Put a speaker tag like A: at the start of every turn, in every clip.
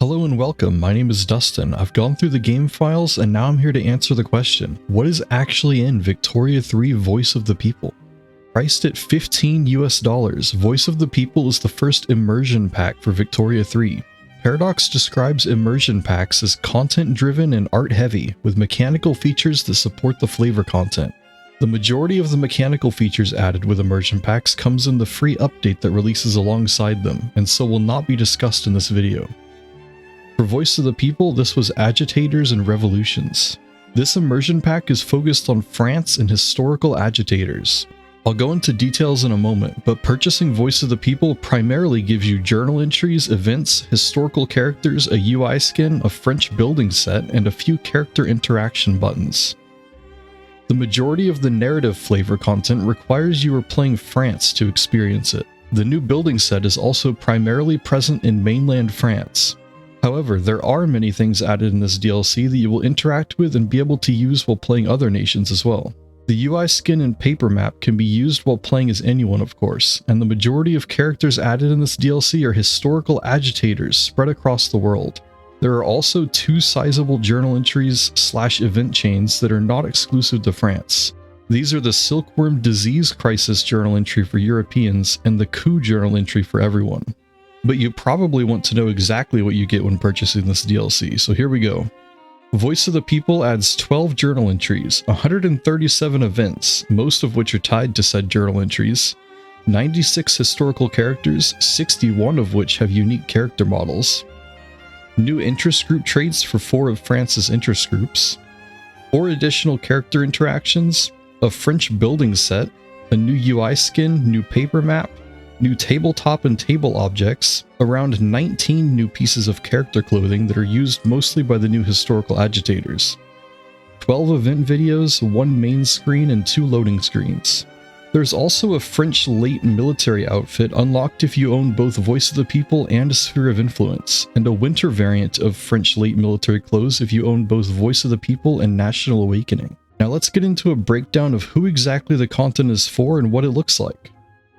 A: Hello and welcome, my name is Dustin. I've gone through the game files and now I'm here to answer the question, what is actually in Victoria 3 Voice of the People? Priced at $15 US, Voice of the People is the first immersion pack for Victoria 3. Paradox describes immersion packs as content-driven and art-heavy, with mechanical features that support the flavor content. The majority of the mechanical features added with immersion packs comes in the free update that releases alongside them, and so will not be discussed in this video. For Voice of the People, this was Agitators and Revolutions. This immersion pack is focused on France and historical agitators. I'll go into details in a moment, but purchasing Voice of the People primarily gives you journal entries, events, historical characters, a UI skin, a French building set, and a few character interaction buttons. The majority of the narrative flavor content requires you are playing France to experience it. The new building set is also primarily present in mainland France. However, there are many things added in this DLC that you will interact with and be able to use while playing other nations as well. The UI skin and paper map can be used while playing as anyone, of course, and the majority of characters added in this DLC are historical agitators spread across the world. There are also two sizable journal entries / event chains that are not exclusive to France. These are the Silkworm Disease Crisis journal entry for Europeans and the Coup journal entry for everyone. But you probably want to know exactly what you get when purchasing this DLC, so here we go. Voice of the People adds 12 journal entries, 137 events, most of which are tied to said journal entries, 96 historical characters, 61 of which have unique character models, new interest group traits for 4 of France's interest groups, 4 additional character interactions, a French building set, a new UI skin, new paper map, new tabletop and table objects, around 19 new pieces of character clothing that are used mostly by the new historical agitators, 12 event videos, 1 main screen, and 2 loading screens. There's also a French late military outfit unlocked if you own both Voice of the People and a Sphere of Influence, and a winter variant of French late military clothes if you own both Voice of the People and National Awakening. Now let's get into a breakdown of who exactly the content is for and what it looks like.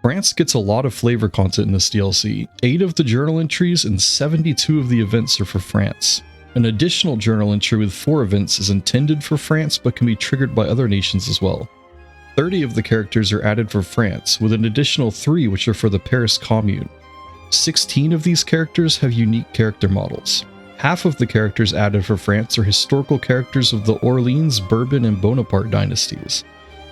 A: France gets a lot of flavor content in this DLC. 8 of the journal entries and 72 of the events are for France. An additional journal entry with 4 events is intended for France but can be triggered by other nations as well. 30 of the characters are added for France, with an additional 3 which are for the Paris Commune. 16 of these characters have unique character models. Half of the characters added for France are historical characters of the Orleans, Bourbon, and Bonaparte dynasties,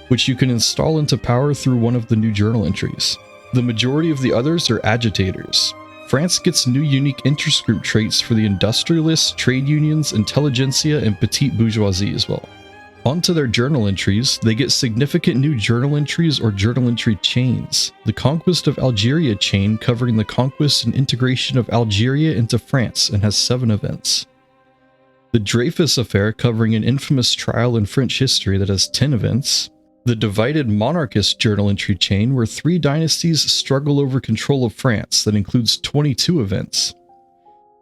A: which you can install into power through one of the new journal entries. The majority of the others are agitators. France gets new unique interest group traits for the industrialists, trade unions, intelligentsia, and petite bourgeoisie as well. Onto their journal entries, they get significant new journal entries or journal entry chains. The Conquest of Algeria chain covering the conquest and integration of Algeria into France and has 7 events. The Dreyfus Affair covering an infamous trial in French history that has 10 events. The Divided Monarchist journal entry chain where 3 dynasties struggle over control of France that includes 22 events.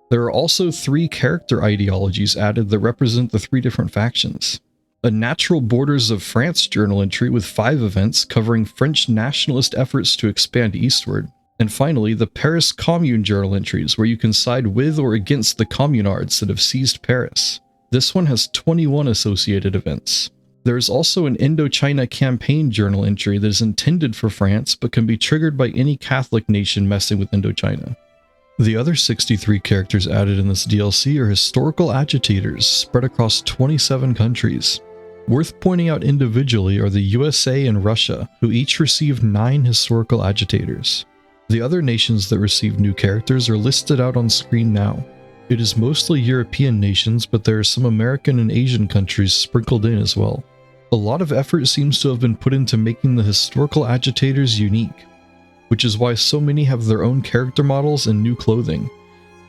A: There are also 3 character ideologies added that represent the 3 different factions. A Natural Borders of France journal entry with 5 events covering French nationalist efforts to expand eastward. And finally, the Paris Commune journal entries where you can side with or against the communards that have seized Paris. This one has 21 associated events. There is also an Indochina campaign journal entry that is intended for France but can be triggered by any Catholic nation messing with Indochina. The other 63 characters added in this DLC are historical agitators spread across 27 countries. Worth pointing out individually are the USA and Russia, who each receive 9 historical agitators. The other nations that receive new characters are listed out on screen now. It is mostly European nations, but there are some American and Asian countries sprinkled in as well. A lot of effort seems to have been put into making the historical agitators unique, which is why so many have their own character models and new clothing.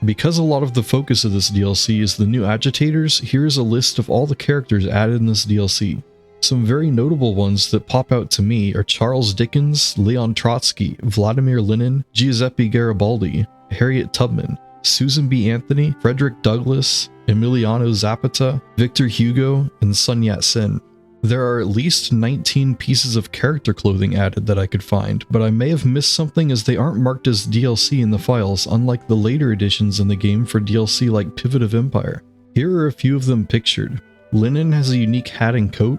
A: Because a lot of the focus of this DLC is the new agitators, here is a list of all the characters added in this DLC. Some very notable ones that pop out to me are Charles Dickens, Leon Trotsky, Vladimir Lenin, Giuseppe Garibaldi, Harriet Tubman, Susan B. Anthony, Frederick Douglass, Emiliano Zapata, Victor Hugo, and Sun Yat-sen. There are at least 19 pieces of character clothing added that I could find, but I may have missed something as they aren't marked as DLC in the files, unlike the later additions in the game for DLC like Pivot of Empire. Here are a few of them pictured. Lennon has a unique hat and coat,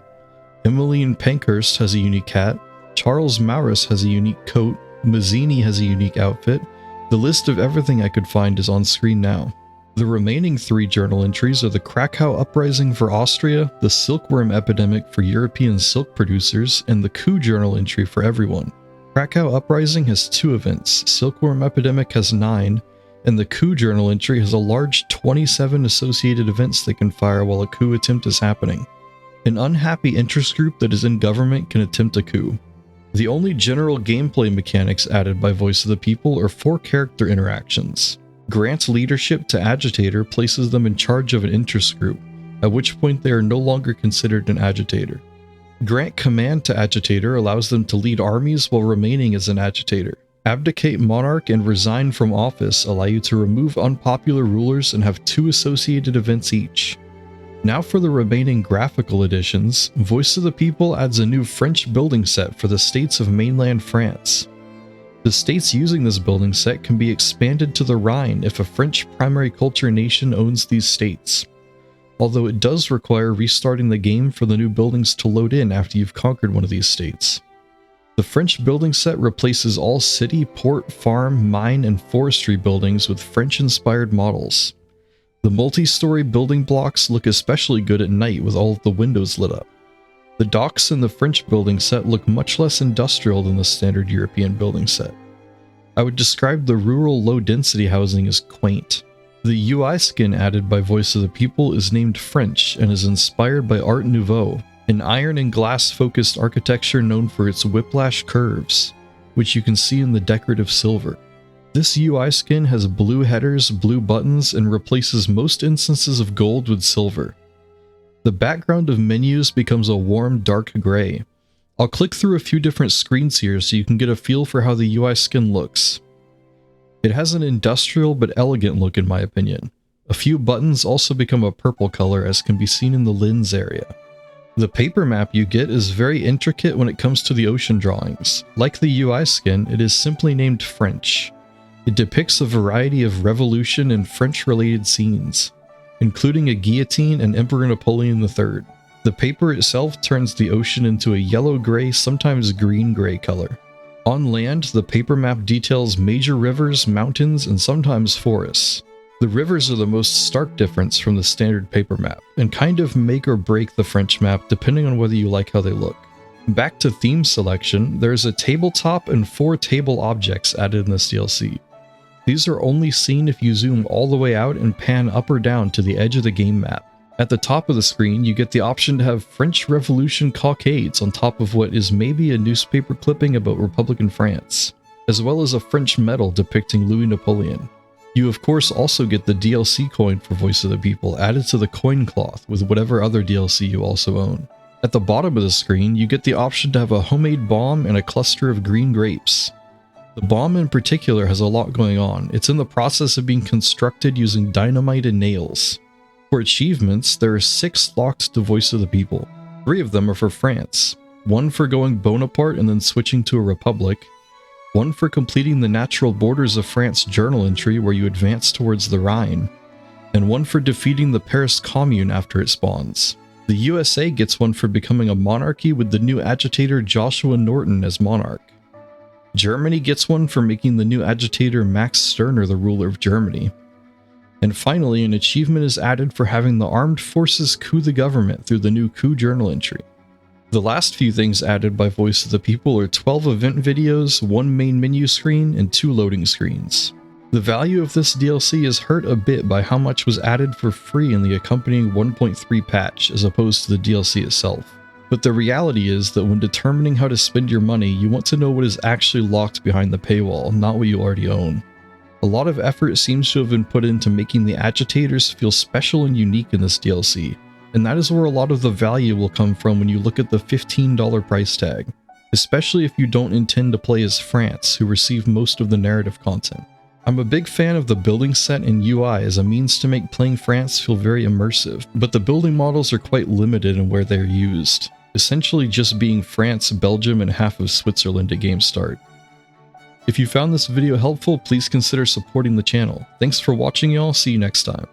A: Emmeline Pankhurst has a unique hat, Charles Maurus has a unique coat, Mazzini has a unique outfit. The list of everything I could find is on screen now. The remaining 3 journal entries are the Krakow Uprising for Austria, the Silkworm Epidemic for European silk producers, and the Coup journal entry for everyone. Krakow Uprising has 2 events, Silkworm Epidemic has 9, and the Coup journal entry has a large 27 associated events they can fire while a coup attempt is happening. An unhappy interest group that is in government can attempt a coup. The only general gameplay mechanics added by Voice of the People are 4 character interactions. Grant leadership to Agitator places them in charge of an interest group, at which point they are no longer considered an agitator. Grant command to Agitator allows them to lead armies while remaining as an agitator. Abdicate Monarch and resign from office allow you to remove unpopular rulers and have 2 associated events each. Now for the remaining graphical additions, Voice of the People adds a new French building set for the states of mainland France. The states using this building set can be expanded to the Rhine if a French primary culture nation owns these states, although it does require restarting the game for the new buildings to load in after you've conquered one of these states. The French building set replaces all city, port, farm, mine, and forestry buildings with French-inspired models. The multi-story building blocks look especially good at night with all of the windows lit up. The docks in the French building set look much less industrial than the standard European building set. I would describe the rural low-density housing as quaint. The UI skin added by Voice of the People is named French and is inspired by Art Nouveau, an iron and glass focused architecture known for its whiplash curves, which you can see in the decorative silver. This UI skin has blue headers, blue buttons, and replaces most instances of gold with silver. The background of menus becomes a warm dark gray. I'll click through a few different screens here so you can get a feel for how the UI skin looks. It has an industrial but elegant look in my opinion. A few buttons also become a purple color as can be seen in the lens area. The paper map you get is very intricate when it comes to the ocean drawings. Like the UI skin, it is simply named French. It depicts a variety of revolution and French-related scenes, including a guillotine and Emperor Napoleon III. The paper itself turns the ocean into a yellow-gray, sometimes green-gray color. On land, the paper map details major rivers, mountains, and sometimes forests. The rivers are the most stark difference from the standard paper map, and kind of make or break the French map depending on whether you like how they look. Back to theme selection, there is a tabletop and 4 table objects added in this DLC. These are only seen if you zoom all the way out and pan up or down to the edge of the game map. At the top of the screen, you get the option to have French Revolution cockades on top of what is maybe a newspaper clipping about Republican France, as well as a French medal depicting Louis Napoleon. You of course also get the DLC coin for Voice of the People added to the coin cloth with whatever other DLC you also own. At the bottom of the screen, you get the option to have a homemade bomb and a cluster of green grapes. The bomb in particular has a lot going on. It's in the process of being constructed using dynamite and nails. For achievements, there are 6 locked to Voice of the People. 3 of them are for France, 1 for going Bonaparte and then switching to a republic, 1 for completing the natural borders of France journal entry where you advance towards the Rhine, and 1 for defeating the Paris Commune after it spawns. The USA gets 1 for becoming a monarchy with the new agitator Joshua Norton as monarch. Germany gets 1 for making the new agitator Max Stirner the ruler of Germany. And finally, an achievement is added for having the armed forces coup the government through the new coup journal entry. The last few things added by Voice of the People are 12 event videos, 1 main menu screen, and 2 loading screens. The value of this DLC is hurt a bit by how much was added for free in the accompanying 1.3 patch as opposed to the DLC itself. But the reality is that when determining how to spend your money, you want to know what is actually locked behind the paywall, not what you already own. A lot of effort seems to have been put into making the agitators feel special and unique in this DLC, and that is where a lot of the value will come from when you look at the $15 price tag, especially if you don't intend to play as France, who receive most of the narrative content. I'm a big fan of the building set and UI as a means to make playing France feel very immersive, but the building models are quite limited in where they are used. essentially just being France, Belgium, and half of Switzerland at game start. If you found this video helpful, please consider supporting the channel. Thanks for watching y'all, see you next time.